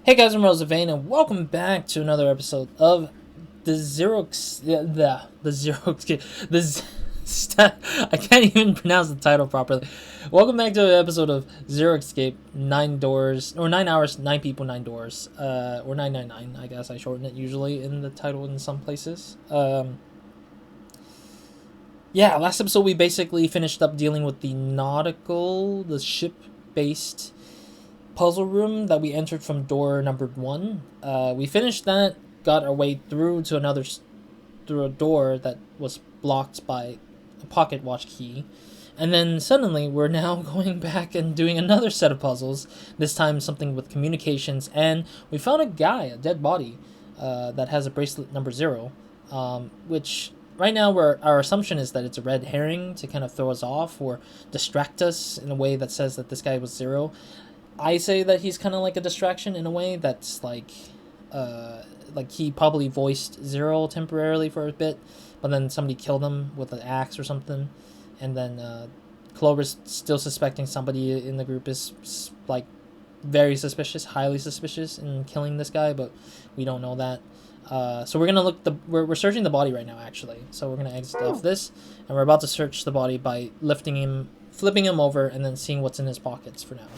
Hey guys, I'm RozaldVaneGAME, and welcome back to another episode of the I can't even pronounce the title properly. Welcome back to an episode of Zero Escape, 9 doors, or 9 hours, 9 people, 9 doors, or 999, I guess I shorten it usually in the title in some places. Yeah, last episode we basically finished up dealing with the ship-based puzzle room that we entered from door number 1. We finished that, got our way through to through a door that was blocked by a pocket watch key, and then suddenly we're now going back and doing another set of puzzles. This time something with communications, and we found a dead body, that has a bracelet number 0, which right now our assumption is that it's a red herring to kind of throw us off or distract us in a way that says that this guy was 0. I say that he's kind of like a distraction in a way that's like he probably voiced 0 temporarily for a bit, but then somebody killed him with an axe or something, and then Clover's still suspecting somebody in the group is like very suspicious, highly suspicious in killing this guy, but we don't know that. So we're gonna we're searching the body right now actually. So we're gonna exit off this, and we're about to search the body by lifting him, flipping him over, and then seeing what's in his pockets for now.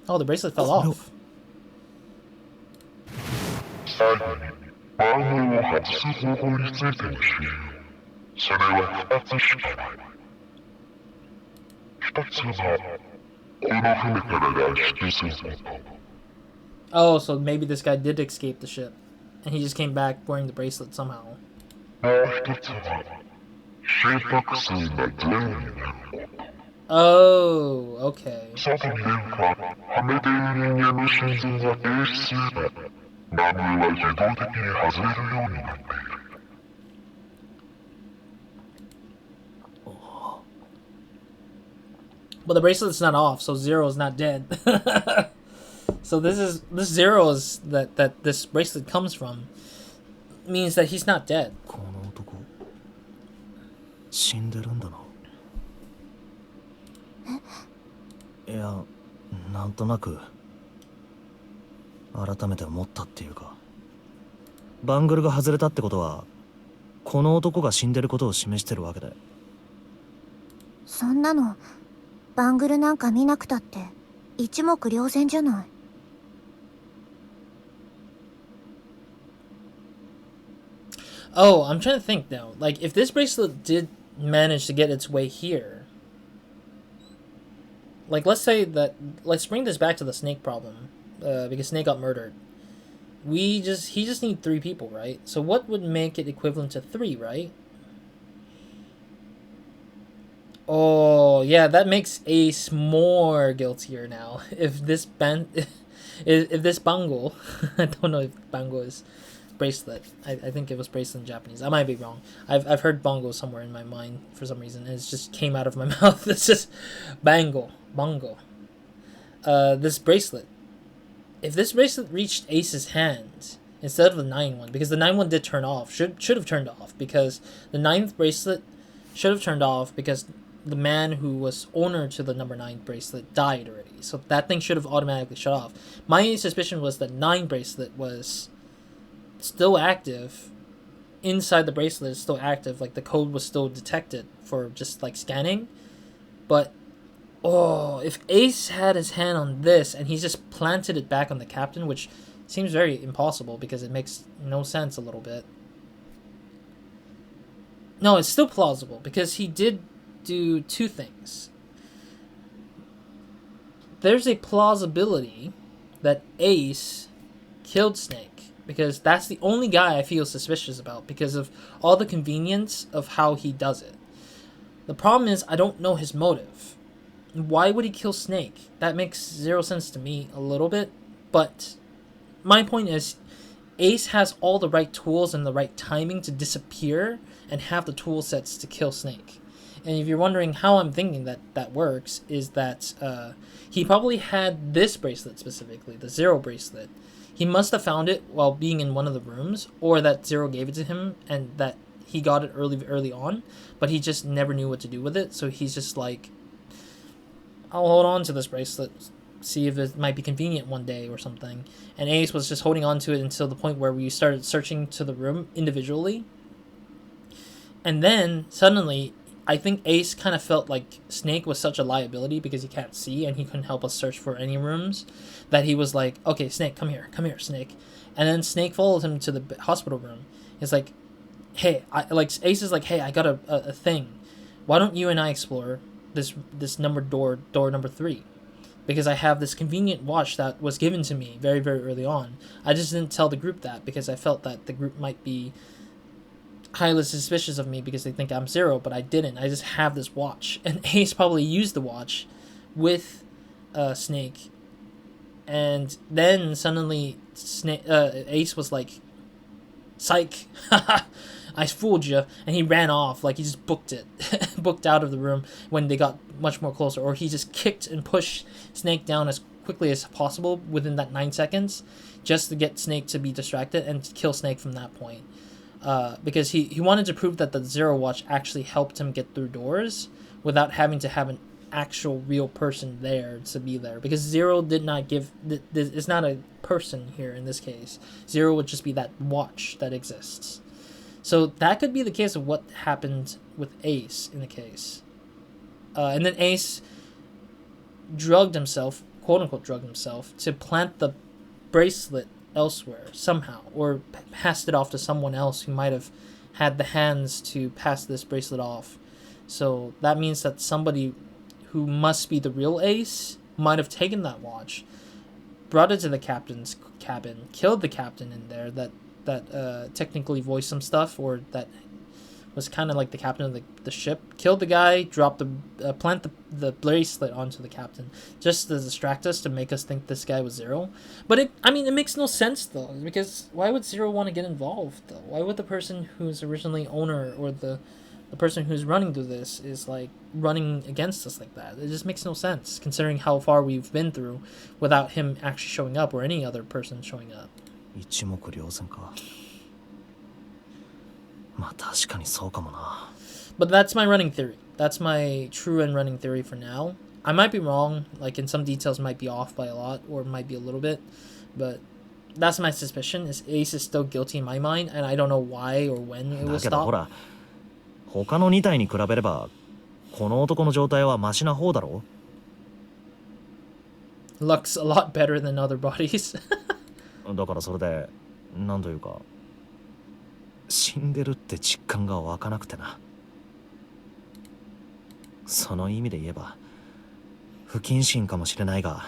Oh, the bracelet fell off. Oh, so maybe this guy did escape the ship, and he just came back wearing the bracelet somehow. Oh, okay. But the bracelet's not off, so 0 is not dead. So this 0 is that this bracelet comes from means that he's not dead. いや、なんとなく改めて思ったっていうか、バングルが外れたってことはこの男が死んでることを示してるわけで。そんなのバングルなんか見なくたって一目瞭然じゃない。Oh, I'm trying to think now. Like, if this bracelet did manage to get its way here, like, let's bring this back to the Snake problem, because Snake got murdered. He just need 3 people, right? So what would make it equivalent to 3, right? Oh, yeah, that makes Ace more guiltier now. If this bangle, I don't know if bangle is bracelet. I think it was bracelet in Japanese. I might be wrong. I've heard bongo somewhere in my mind for some reason, and it just came out of my mouth. It's just bongo. This bracelet. If this bracelet reached Ace's hand instead of the 9 one, because the 9 one did turn off, should have turned off, because the 9th bracelet should have turned off because the man who was owner to the number 9 bracelet died already. So that thing should have automatically shut off. My suspicion was that 9 bracelet was still active. Inside the bracelet is still active, like the code was still detected for just like scanning. But oh, if Ace had his hand on this and he just planted it back on the captain, which seems very impossible because it makes no sense a little bit. No, it's still plausible because he did do 2 things. There's a plausibility that Ace killed Snake, because that's the only guy I feel suspicious about because of all the convenience of how he does it. The problem is I don't know his motive. Why would he kill Snake? That makes 0 sense to me a little bit, but my point is Ace has all the right tools and the right timing to disappear and have the tool sets to kill Snake. And if you're wondering how I'm thinking that works, is that he probably had this bracelet specifically, the 0 bracelet. He must have found it while being in one of the rooms, or that 0 gave it to him and that he got it early on, but he just never knew what to do with it. So he's just like, I'll hold on to this bracelet, see if it might be convenient one day or something. And Ace was just holding on to it until the point where we started searching to the room individually. And then suddenly, I think Ace kind of felt like Snake was such a liability because he can't see and he couldn't help us search for any rooms, that he was like, okay, Snake, come here, Snake. And then Snake followed him to the hospital room. He's like, hey, Ace is like, hey, I got a thing. Why don't you and I explore this numbered door number 3? Because I have this convenient watch that was given to me very, very early on. I just didn't tell the group that because I felt that the group might be highly suspicious of me because they think I'm Zero, but I didn't. I just have this watch. And Ace probably used the watch with Snake. And then suddenly Ace was like, psych, I fooled you. And he ran off, like he just booked it. Booked out of the room when they got much more closer. Or he just kicked and pushed Snake down as quickly as possible within that 9 seconds just to get Snake to be distracted and kill Snake from that point. Because he wanted to prove that the Zero Watch actually helped him get through doors without having to have an actual real person there to be there. Because Zero did not give... It's not a person here in this case. Zero would just be that watch that exists. So that could be the case of what happened with Ace in the case. And then Ace drugged himself, quote-unquote drugged himself, to plant the bracelet elsewhere somehow, or passed it off to someone else who might have had the hands to pass this bracelet off. So that means that somebody who must be the real Ace might have taken that watch, brought it to the captain's cabin, killed the captain in there that technically voiced some stuff, or that was kind of like the captain of the ship, killed the guy, dropped plant the bracelet onto the captain, just to distract us, to make us think this guy was Zero. But it makes no sense though, because why would Zero want to get involved though? Why would the person who's originally owner, or the person who's running through this, is like running against us like that? It just makes no sense, considering how far we've been through without him actually showing up, or any other person showing up. 一目瞭然か。まあ確かにそうかもな。 But that's my running theory. That's my true and running theory for now. I might be wrong, like in some details might be off by a lot, or might be a little bit, but that's my suspicion. Is Ace is still guilty in my mind, and I don't know why or when it will だけどほ stop. ら、他の2体に比べれば、この男の状態はマシな方だろ。 Looks a lot better than other bodies. だからそれで、なんというか、死んでるって実感が湧かなくてな。その意味で言えば、不謹慎かもしれないが、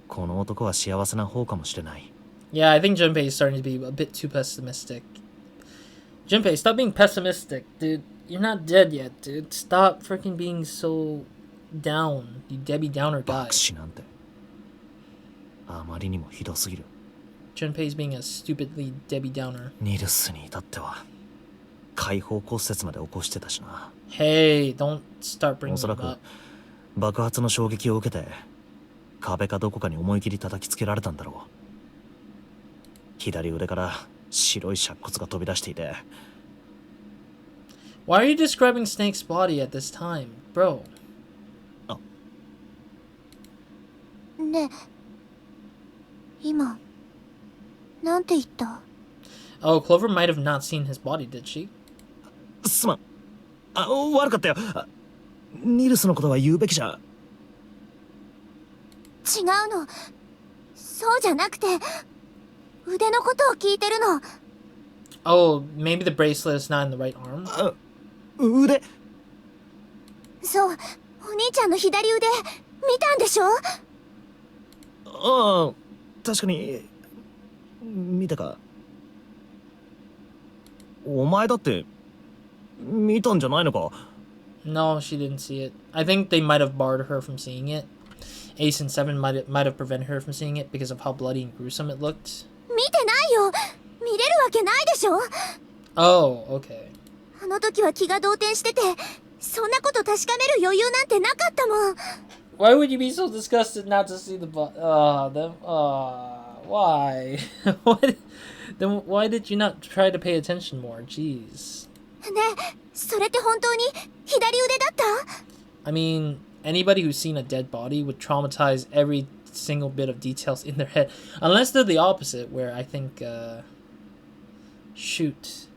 この男は幸せな方かもしれない。 Yeah, I think Junpei is starting to be a bit too pessimistic. Junpei, stop being pessimistic, dude. You're not dead yet, dude. Stop freaking being so down, you Debbie Downer guy. 爆死なんて、あまりにもひどすぎる。 Junpei's being a stupidly Debbie Downer. ニルスに至っては、開放骨折まで起こしてたしな。 Hey, don't start bringing おそら it く up. 爆発の衝撃を受けて壁かどこかに思い切り叩きつけられたんだろう。左腕から白い尺骨が飛び出していて。 Why are you describing Snake's body at this time, bro? ねえ、今なんて言った？ Oh, Clover might have not seen his body, did she? すまん。悪かったよ。ニルスのことは言うべきじゃ。違うの。そうじゃなくて、腕のことを聞いてるの。 Oh, maybe the bracelet is not in the right arm? 腕。そう、お兄ちゃんの左腕、見たんでしょ？ああ、確かに。見たか。お前だって見たんじゃないのか？ No, she didn't see it. I think they might have barred her from seeing it. Ace and Seven might have prevented her from seeing it because of how bloody and gruesome it looked. 見てないよ。見れるわけないでしょ。 Oh, okay. あの時は気が動転してて、そんなこと確かめる余裕なんてなかったもん。 Why would you be so disgusted not to see the why? Then why did you not try to pay attention more? Jeez. ねえ、それって本当に左腕だった？ I mean, anybody who's seen a dead body would traumatize every single bit of details in their head, unless they're the opposite, where I think shoot,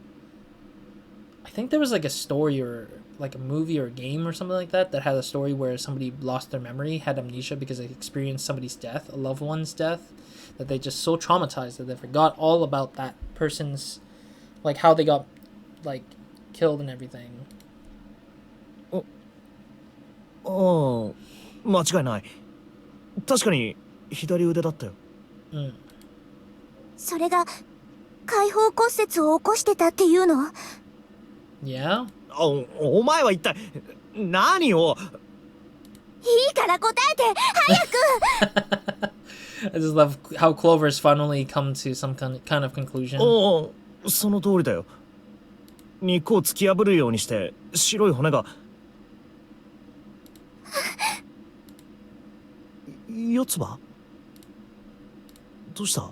I think there was like a story or like a movie or a game or something like that had a story where somebody lost their memory, had amnesia because they experienced somebody's death, a loved one's death, that they just so traumatized that they forgot all about that person's, like how they got like killed and everything. ああ、間違いない。確かに左腕だったよ。それが開放骨折を起こしてたっていうの？ Yeah? お前は一体何を。いいから答えて早く。 I just love how Clover's finally come to some kind of conclusion. おお、その通りだよ。肉を突き破るようにして白い骨が。四つ葉？どうした？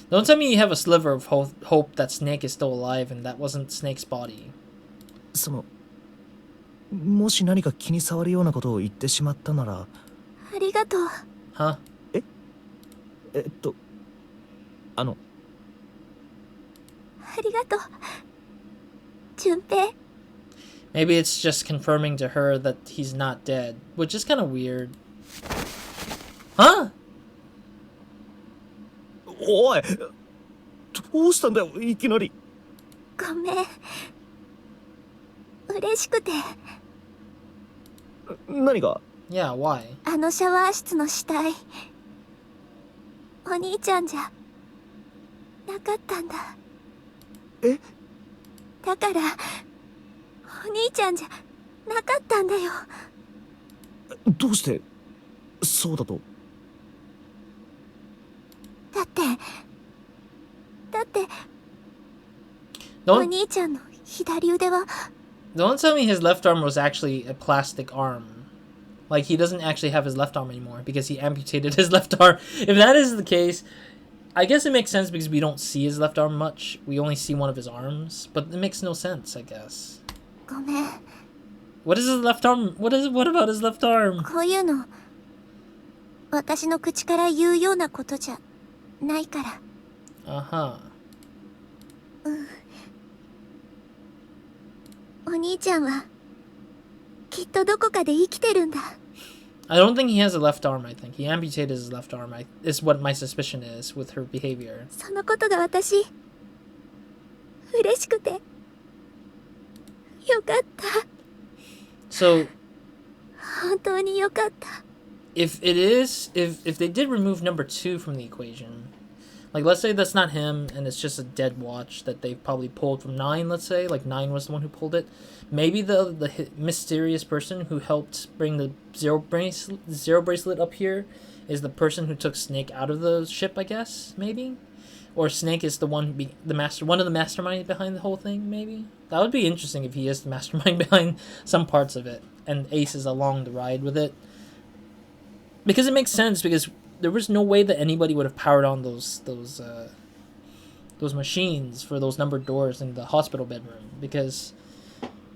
Don't tell me you have a sliver of hope that Snake is still alive and that wasn't Snake's body. その、もし何か気に障るようなことを言ってしまったなら。ありがとう。Huh? あの。ありがとう。順平。 Maybe it's just confirming to her that he's not dead, which is kind of weird. Huh? おい、どうしたんだよいきなり。ごめん。嬉しくて。何が？ Yeah, why? あのシャワー室の死体。お兄ちゃんじゃなかったんだ。え？だからお兄ちゃんじゃなかったんだよ。どうしてそうだと？だってお Don't 兄ちゃんの左腕は。 don't tell me his left arm was actually a plastic arm. Like he doesn't actually have his left arm anymore because he amputated his left arm. If that is the case, I guess it makes sense because we don't see his left arm much. We only see one of his arms, but it makes no sense, I guess. ごめん。 What is his left arm? What about his left arm? こういうの私の口から言うようなことじゃないから。 Uh-huh. お兄ちゃんはきっとどこかで生きてるんだ。 I don't think he has a left arm, I think. He amputated his left arm, is what my suspicion is with her behavior. そのことが私嬉しくてよかった。 So 本当によかった。 if they did remove number 2 from the equation, like let's say that's not him and it's just a dead watch that they probably pulled from 9, let's say, like 9 was the one who pulled it, maybe the mysterious person who helped bring the zero bracelet up here is the person who took Snake out of the ship, I guess, maybe, or Snake is the one one of the masterminds behind the whole thing. Maybe that would be interesting if he is the mastermind behind some parts of it and Ace is along the ride with it. Because it makes sense, because there was no way that anybody would have powered on those machines for those numbered doors in the hospital bedroom, because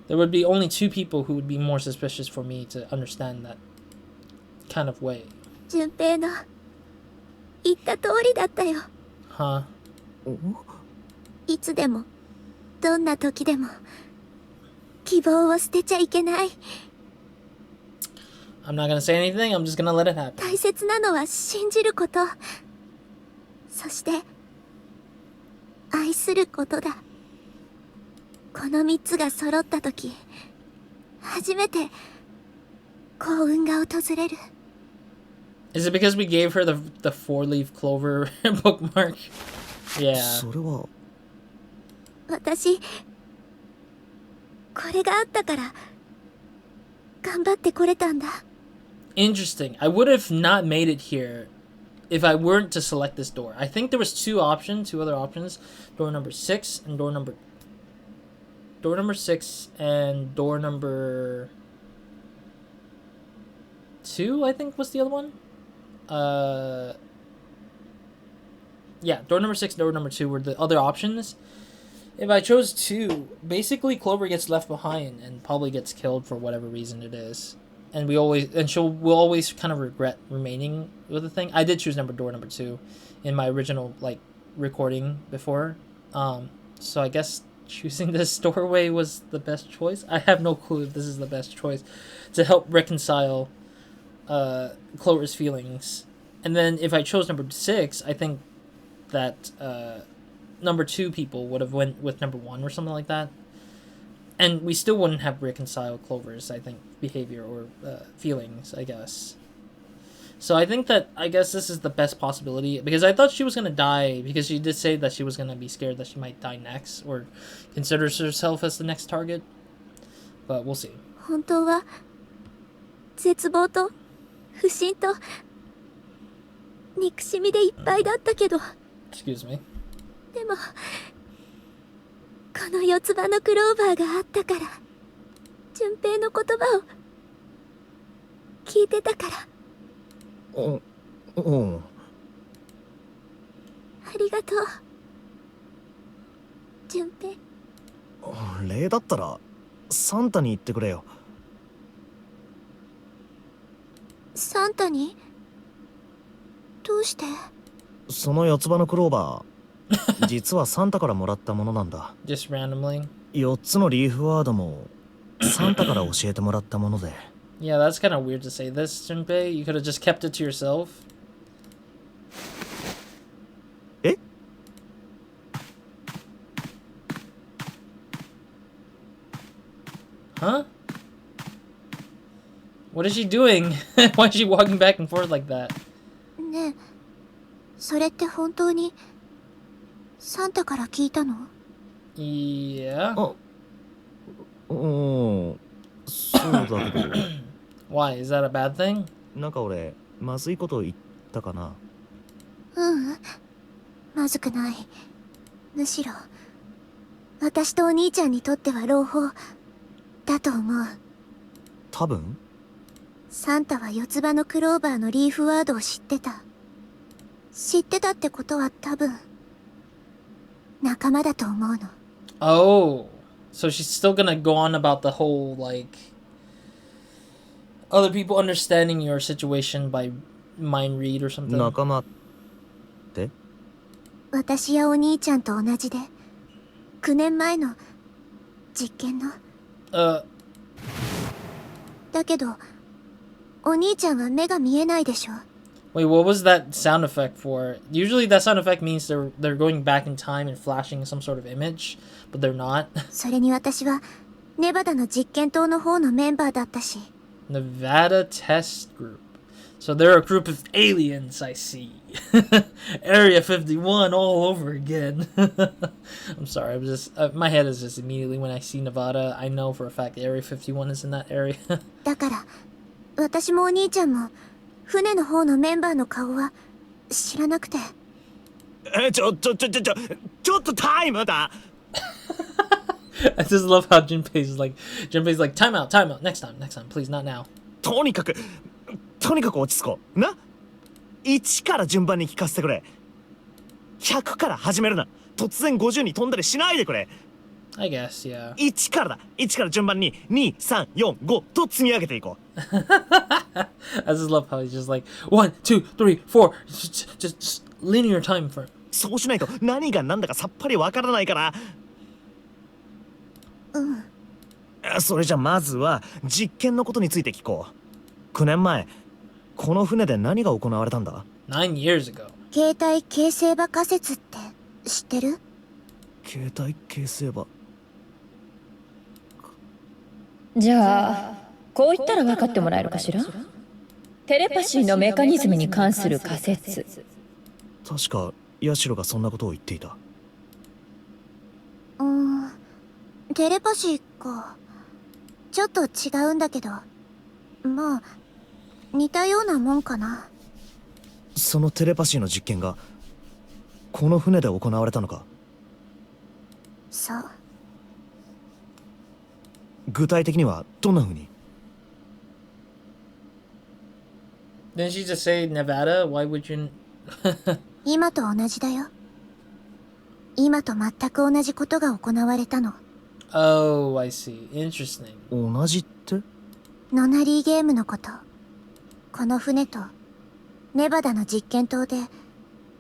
there would be only 2 people who would be more suspicious for me to understand that kind of way. 順平の言った通りだったよ。 Huh? いつでもどんな時でも希望を捨てちゃいけない。 I'm not gonna say anything, I'm just gonna let it happen. 大切なのは信じること、そして愛することだ。この3つが揃った時、初めて幸運が訪れる。 Is it because we gave her the 4-leaf clover bookmark? Yeah. それは。私、これがあったから頑張ってこれたんだ。 Interesting. I would have not made it here if I weren't to select this door. I think there was 2 other options. Door number 6 and door number 6 and door number 2, I think was the other one. Yeah, door number 6 and door number 2 were the other options. If I chose 2, basically Clover gets left behind and probably gets killed for whatever reason it is. and we'll always kind of regret remaining with the thing. I did choose door number 2 in my original like recording before. So I guess choosing this doorway was the best choice. I have no clue if this is the best choice to help reconcile Clover's feelings. And then if I chose number 6, I think that number 2 people would have went with number 1 or something like that. And we still wouldn't have reconciled Clover's, I think, behavior or feelings, I guess. So I think this is the best possibility, because I thought she was going to die, because she did say that she was going to be scared that she might die next, or considers herself as the next target. But we'll see. 本当は絶望と不信と憎しみでいっぱいだったけど、 Excuse me. でもこの四つ葉のクローバーがあったから、順平の言葉を聞いてたから。ありがとう、順平。礼だったらサンタに言ってくれよ。サンタに？どうして？その四つ葉のクローバー実はサンタからもらったものなんだ。Just randomly. 4つのリーフワードもサンタから教えてもらったもので。Yeah, that's kind of weird to say this, Junpei. You could have just kept it to yourself. え？Huh? What is she doing? Why is she walking back and forth like that? ねえ、それって本当にサンタから聞いたの？ Yeah. そうだけど。Why? Is that a bad thing? なんか俺、まずいこと言ったかな。まずくない。むしろ私とお兄ちゃんにとっては朗報だと思う。多分サンタは四つ葉のクローバーのリーフワードを知ってた。知ってたってことは多分仲間だと思うの。Oh, so she's still gonna go on about the whole, like, other people understanding your situation by mind read or something? 仲間って？私やお兄ちゃんと同じで、9年前の実験の。だけど、お兄ちゃんは目が見えないでしょ。Wait, what was that sound effect for? Usually that sound effect means they're going back in time and flashing some sort of image, but they're not. それに私はネバダの実験棟の方のメンバーだったし。Nevada Test Group. So they're a group of aliens, I see. Area 51 all over again. I'm sorry, I'm just my head is just immediately when I see Nevada, I know for a fact Area 51 is in that area. だから私もお兄ちゃんも船の方のメンバーの顔は知らなくて。ちょっとタイムだ。I just love how Junpei's like, time out, next time, please, not now. とにかく落ち着こう。な。1から順番に聞かせてくれ。100から始めるな。突然50に飛んだりしないでくれ。I guess, yeah. 1から順番に2、3、4、5と積み上げていこう。I just love how he's just like 1, 2, 3, 4 just linear time for. そうしないと何が何だかさっぱりわからないから。それじゃまずは実験のことについて聞こう。9年前この船で何が行われたんだ？ 9 years ago. 携帯形成場仮説って知ってる？携帯形成場。じゃあこう言ったら分かってもらえるかしら。テレパシーのメカニズムに関する仮説。確かヤシロがそんなことを言っていた。テレパシーか。ちょっと違うんだけど、まあ似たようなもんかな。そのテレパシーの実験がこの船で行われたのか？そう。具体的にはどんな風に？ Didn't she just say Nevada? Why would you? 今と同じだよ。今と全く同じことが行われたの。Oh, I see. Interesting. 同じって？ノナリーゲームのこと。この船とネバダの実験棟で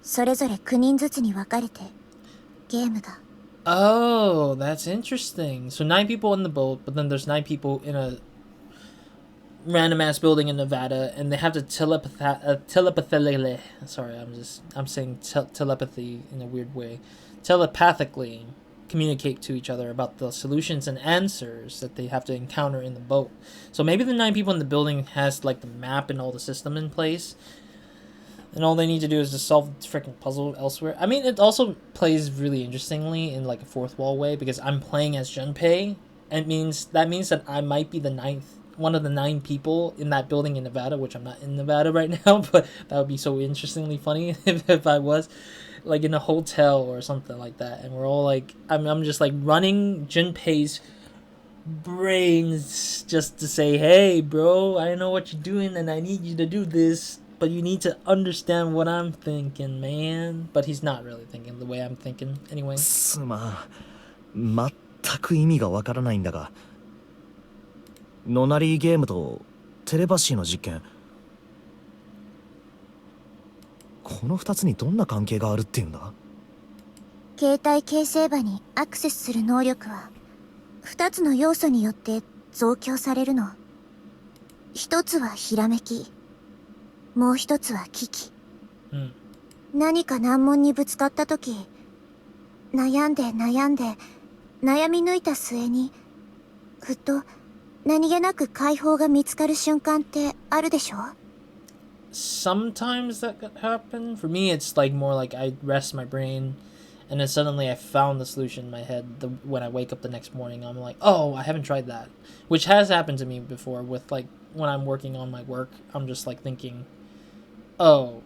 それぞれ9人ずつに分かれてゲームが。 Oh, that's interesting. So 9 people in the boat, but then there's 9 people in a random ass building in Nevada, and they have to telepathically. Sorry, I'm saying telepathy in a weird way. Telepathically communicate to each other about the solutions and answers that they have to encounter in the boat. So maybe the 9 people in the building has like the map and all the system in place, and all they need to do is just solve the freaking puzzle elsewhere. I mean, it also plays really interestingly in like a fourth wall way, because I'm playing as Junpei, and that means that I might be one of the 9 people in that building in Nevada, which I'm not in Nevada right now, but that would be so interestingly funny if I was like in a hotel or something like that, and we're all like, I'm just like running Junpei's brains just to say, hey bro, I know what you're doing and I need you to do this, but you need to understand what I'm thinking, man. But he's not really thinking the way I'm thinking anyway. すまん、全く意味がわからないんだが、ノナリーゲームとテレパシーの実験、この2つにどんな関係があるっていうんだ？携帯形成場にアクセスする能力は2つの要素によって増強されるの。1つはひらめき、もう1つは危機。何か難問にぶつかった時、悩んで悩み抜いた末にふっと何気なく解放が見つかる瞬間ってあるでしょ？ Sometimes that could happen. For me, it's like more like I rest my brain, and then suddenly I found the solution in my head. When I wake up the next morning, I'm like, oh, I haven't tried that, which has happened to me before. With like when I'm working on my work, I'm just like thinking, oh,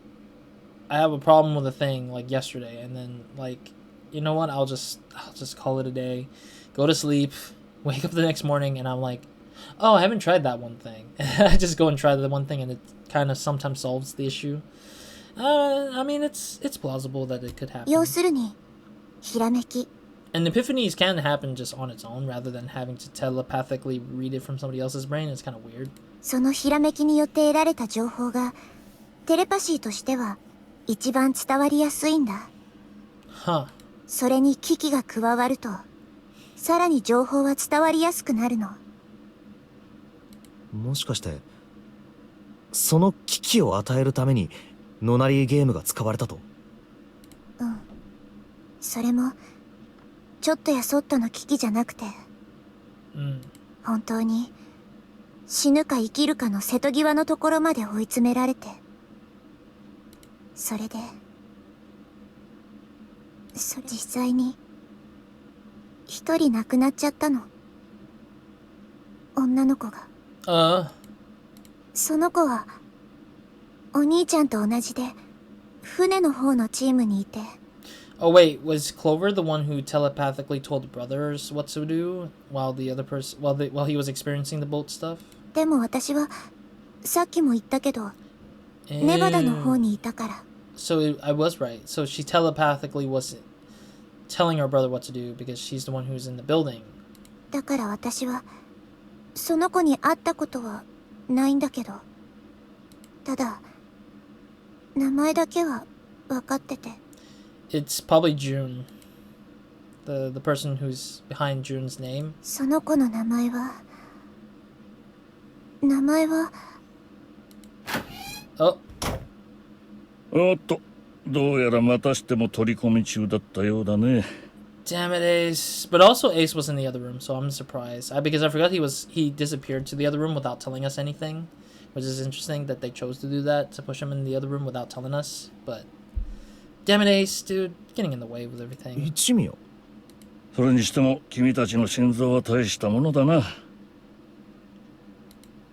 I have a problem with a thing like yesterday, and then like, you know what? I'll just call it a day, go to sleep, wake up the next morning, and I'm like, oh, I haven't tried that one thing. I just go and try the one thing, and it kind of sometimes solves the issue. I mean, it's plausible that it could happen. 要するにひらめき。 And epiphanies can happen just on its own rather than having to telepathically read it from somebody else's brain. It's kind of weird. そのひらめきによって得られた情報がテレパシーとしては一番伝わりやすいんだ。Huh. それに機器が加わるとさらに情報は伝わりやすくなるの。もしかしてその危機を与えるためにノナリーゲームが使われたと？うん。それもちょっとやそっとの危機じゃなくて、本当に死ぬか生きるかの瀬戸際のところまで追い詰められて、それで実際に一人亡くなっちゃったの。女の子が。その子はお兄ちゃんと同じで船の方のチームにいて。Oh wait, was Clover the one who telepathically told the brothers what to do while the other person while he was experiencing the boat stuff? でも私はさっきも言ったけど、ネバダの方にいたから。So I was right. So she telepathically was telling her brother what to do because she's the one who's in the building. だから私はその子に会ったことはないんだけど、ただ名前だけは分かってて。It's probably June. The person who's behind June's name. その子の名前はOh. おっと、どうやらまたしても取り込み中だったようだね。Damn it, Ace. But also Ace was in the other room, so I'm surprised. Because I forgot he disappeared to the other room without telling us anything, which is interesting that they chose to do that, to push him in the other room without telling us. But damn it, Ace, dude, getting in the way with everything. 一味よ。それにしても君たちの心臓は大したものだな。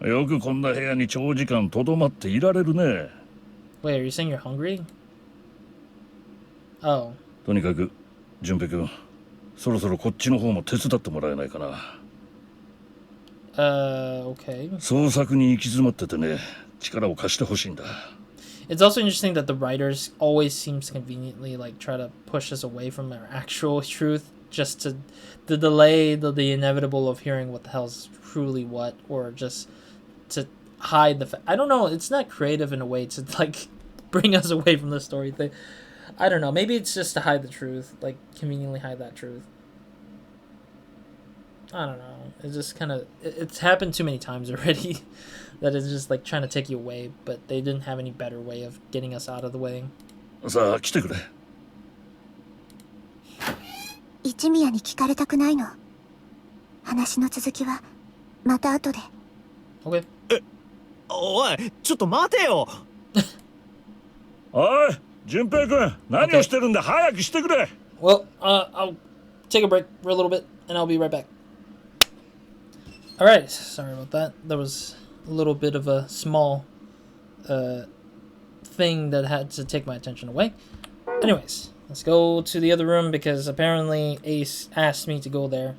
よくこんな部屋に長時間とどまっていられるね。Wait, are you saying you're hungry? Oh. とにかく、純平君、そろそろこっちの方も手伝ってもらえないかな。Okay. 創作に行き詰まっててね、力を貸してほしいんだ。It's also interesting that the writers always seems to conveniently like try to push us away from our actual truth just to delay the inevitable of hearing what the hell's truly what, or just to hide the I don't know, it's not creative in a way to like bring us away from the story thing. I don't know, maybe it's just to hide the truth, like conveniently hide that truth. I don't know, it's just kind of, it's happened too many times already that it's just like trying to take you away, but they didn't have any better way of getting us out of the way. さあ来てくれ。一宮に聞かれたくないの。話の続きはまた後で。Okay. おい、ちょっと待てよ。おい、順平君、何をしてるんだ。早くしてくれ。Well, I'll take a break for a little bit, and I'll be right back. Alright, sorry about that. There was a little bit of a small thing that had to take my attention away. Anyways, let's go to the other room because apparently Ace asked me to go there.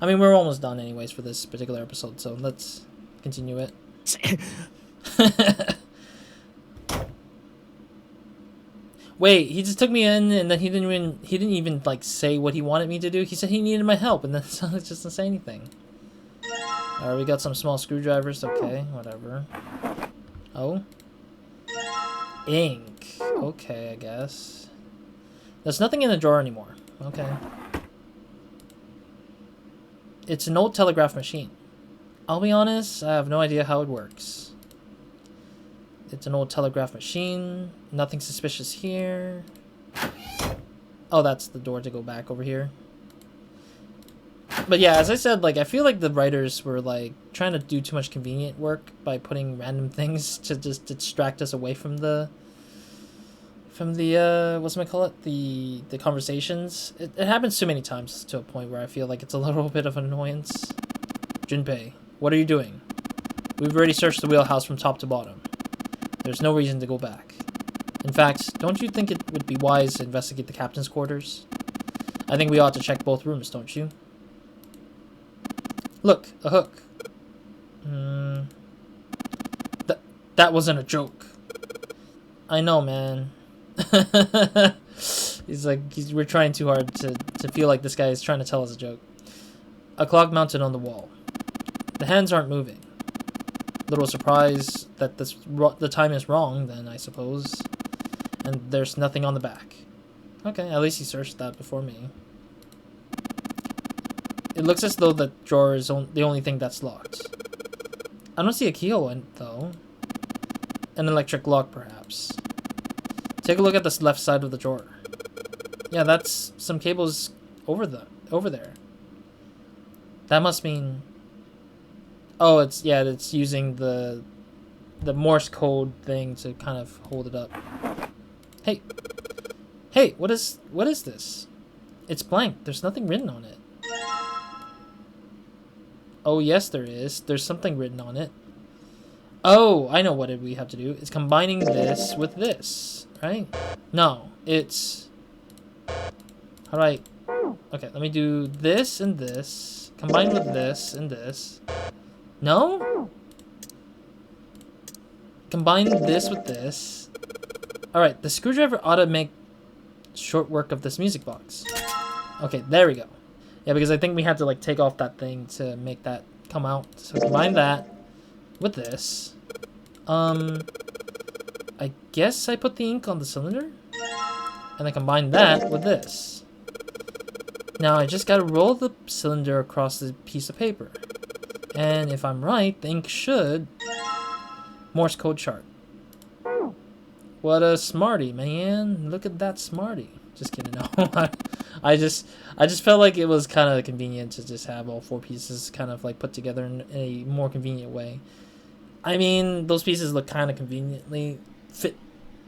I mean, we're almost done anyways for this particular episode, so let's continue it. Wait, he just took me in and then he didn't even like say what he wanted me to do. He said he needed my help and then just didn't say anything. Alright, we got some small screwdrivers. Okay, whatever. Oh. Ink. Okay, I guess. There's nothing in the drawer anymore. Okay. It's an old telegraph machine. I'll be honest, I have no idea how it works. It's an old telegraph machine. Nothing suspicious here. Oh, that's the door to go back over here. But yeah, as I said, like, I feel like the writers were, like, trying to do too much convenient work by putting random things to just distract us away from the whatchamacallit, the conversations. It happens too many times to a point where I feel like it's a little bit of an annoyance. Junpei, what are you doing? We've already searched the wheelhouse from top to bottom. There's no reason to go back. In fact, don't you think it would be wise to investigate the captain's quarters? I think we ought to check both rooms, don't you? Look, a hook. That wasn't a joke. I know, man. We're trying too hard to feel like this guy is trying to tell us a joke. A clock mounted on the wall. The hands aren't moving. Little surprised that the time is wrong, then, I suppose. And there's nothing on the back. Okay, at least he searched that before me. It looks as though the drawer is the only thing that's locked. I don't see a keyhole, though. An electric lock, perhaps. Take a look at this left side of the drawer. Yeah, that's some cables over there. That must mean... Oh, it's using the Morse Code thing to kind of hold it up. Hey, what is this? It's blank. There's nothing written on it. Oh, yes, there is. There's something written on it. Oh, I know what we have to do. It's combining this with this, right? No, it's... How do I... Okay, let me do this and this. Combine with this and this. No? Combine this with this. Alright, the screwdriver ought to make short work of this music box. Okay, there we go. Yeah, because I think we had to like take off that thing to make that come out. So combine that with this. I guess I put the ink on the cylinder. And I combine that with this. Now I just gotta roll the cylinder across the piece of paper. And if I'm right, the ink should... Morse code chart. What a smarty, man. Look at that smarty. Just kidding, no. I just felt like it was kind of convenient to just have all four pieces kind of like put together in a more convenient way. I mean, those pieces look kind of conveniently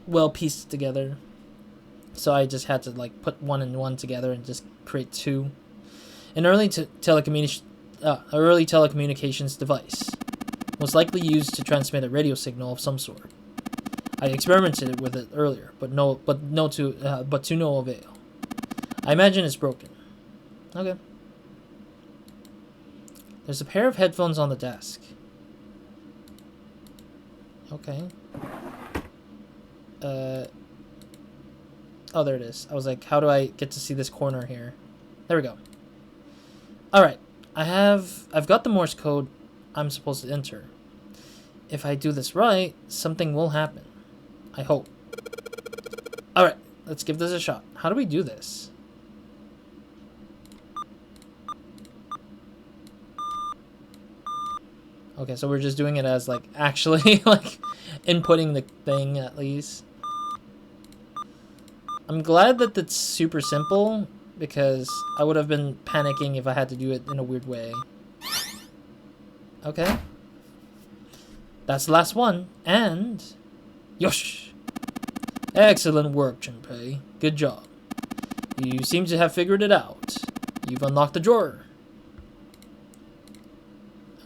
well pieced together. So I just had to like put one and one together and just create two. An early telecommunications device, most likely used to transmit a radio signal of some sort. I experimented with it earlier, but to no avail. I imagine it's broken. Okay. There's a pair of headphones on the desk. Okay. Oh, there it is. I was like, how do I get to see this corner here? There we go. Alright. I've got the Morse code I'm supposed to enter. if I do this right, something will happen. I hope. Alright, let's give this a shot. How do we do this? Okay, so we're just doing it as, like, actually, like, inputting the thing, at least. I'm glad that it's super simple, because I would have been panicking if I had to do it in a weird way. Okay. That's the last one, and... Yosh! Excellent work, Junpei. Good job. You seem to have figured it out. You've unlocked the drawer.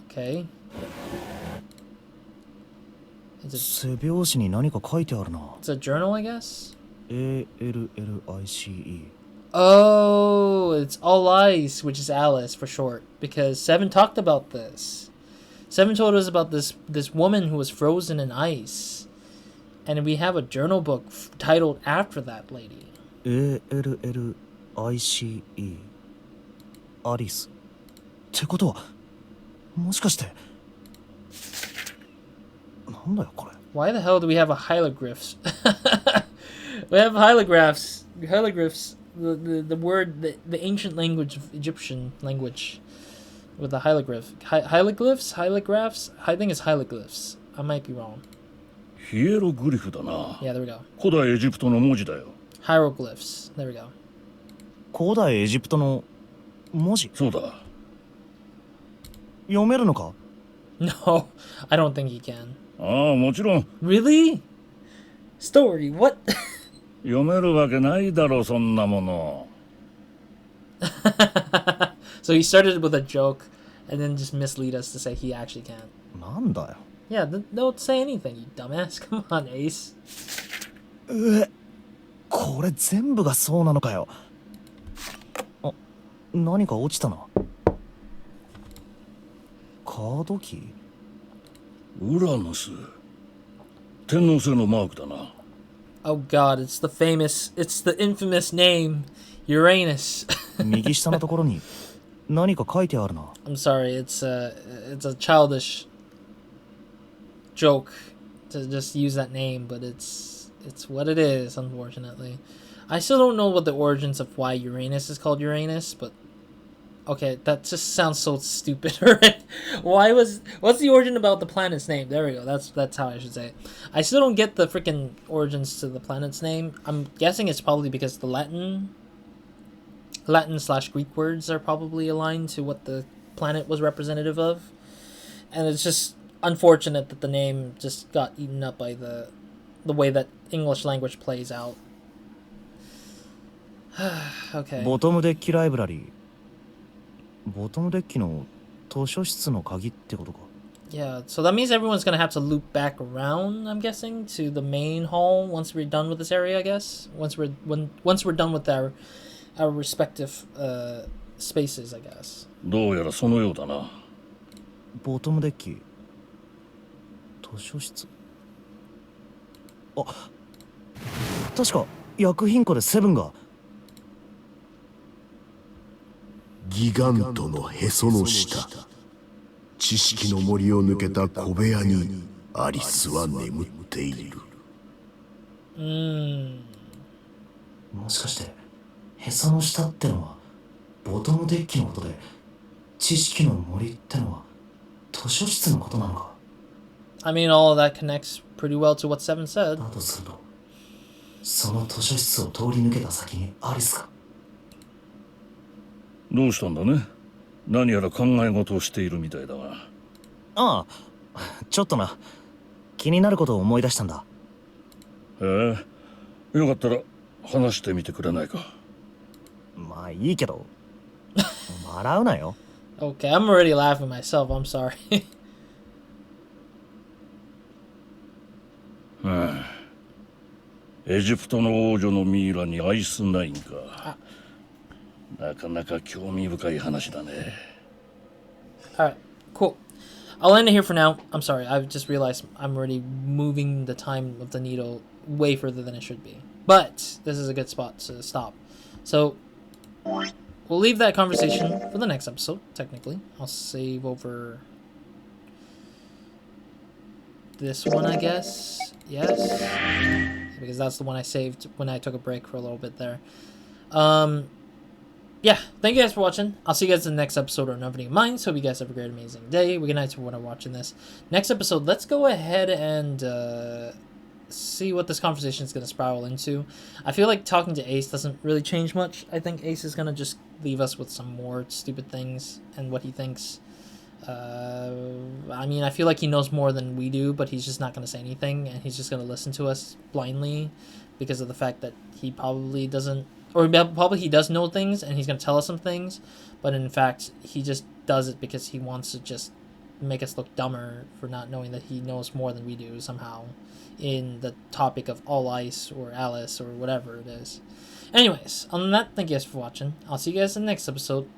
Okay.背拍子に何か書いてあるな。It's a journal, I guess? ALLICE. Oh, it's All Ice, which is Alice for short, because Seven talked about this. Seven told us about this woman who was frozen in ice, and we have a journal book titled after that lady. ALLICE. アリス。ってことは、もしかして。なんだよこれ。Why the hell do we have a hieroglyphs? We have hieroglyphs. Hieroglyphs. The word, the ancient language of Egyptian language, with the hieroglyph. Hieroglyphs? Hieroglyphs? I think it's hieroglyphs. I might be wrong. ヒエログリフだな。 Yeah, there we go. 古代エジプトの文字だよ。 Hieroglyphs. There we go. 古代エジプトの文字。そうだ。読めるのか？ No, I don't think he can. ああ、もちろん。 Really? Story, what? 読めるわけないだろ、そんなもの。So he started with a joke and then just mislead us to say he actually can't. なんだよ。Yeah, don't say anything, you dumbass. Come on, Ace. これ全部がそうなのかよ。あ、何か落ちたな。カードキー？ウラヌス。天王星のマークだな。Oh god, it's the infamous name, Uranus. 右下のところに何か書いてあるな。I'm sorry, it's a childish joke to just use that name, but it's what it is, unfortunately. I still don't know what the origins of why Uranus is called Uranus, but okay, that just sounds so stupid, right? What's the origin about the planet's name? There we go. That's how I should say it. I still don't get the freaking origins to the planet's name. I'm guessing it's probably because the Latin/Greek words are probably aligned to what the planet was representative of. And it's just unfortunate that the name just got eaten up by the way that English language plays out. Okay. ボトムデッキライブラリー。ボトムデッキの図書室の鍵ってことか。Yeah, so that means everyone's gonna have to loop back around, I'm guessing, to the main hall once we're done with this area, I guess. Once we're done with our respective spaces, I guess. どうやらそのようだな。ボトムデッキ。図書室。あ、確か薬品庫でセブンが。ギガントのへその下、知識の森を抜けた小部屋にアリスは眠っている。もしかしてへその下ってのはボトムデッキのことで、知識の森ってのは図書室のことなのか。 I mean, all of that connects pretty well to what Seven said. だとすると、その図書室を通り抜けた先にアリスか。どうしたんだね。何やら考え事をしているみたいだが。ああ、ちょっとな。気になることを思い出したんだ。へえ、よかったら話してみてくれないか。まあいいけど、笑うなよ。Okay, I'm already laughing myself, I'm sorry. エジプトの王女のミイラにアイスナインか。なかなか興味深い話だね。Alright, cool. I'll end it here for now. I'm sorry, I've just realized I'm already moving the time of the needle way further than it should be. But this is a good spot to stop. So, we'll leave that conversation for the next episode, technically. I'll save over... this one, I guess. Yes. Because that's the one I saved when I took a break for a little bit there. Yeah, thank you guys for watching. I'll see you guys in the next episode of Nobody Minds. Hope you guys have a great, amazing day. Good night to everyone watching this. Next episode, let's go ahead and see what this conversation is going to spiral into. I feel like talking to Ace doesn't really change much. I think Ace is going to just leave us with some more stupid things and what he thinks. I mean, I feel like he knows more than we do, but he's just not going to say anything, and he's just going to listen to us blindly because of the fact that he probably doesn't, or probably he does know things, and he's going to tell us some things, but in fact, he just does it because he wants to just make us look dumber for not knowing that he knows more than we do somehow in the topic of All Ice or Alice or whatever it is. Anyways, other than that, thank you guys for watching. I'll see you guys in the next episode,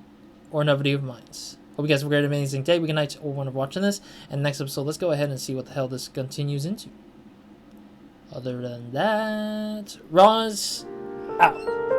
or another video of Minds. Hope you guys have a great, amazing day. Good night to everyone watching this. And next episode, let's go ahead and see what the hell this continues into. Other than that, Roz out.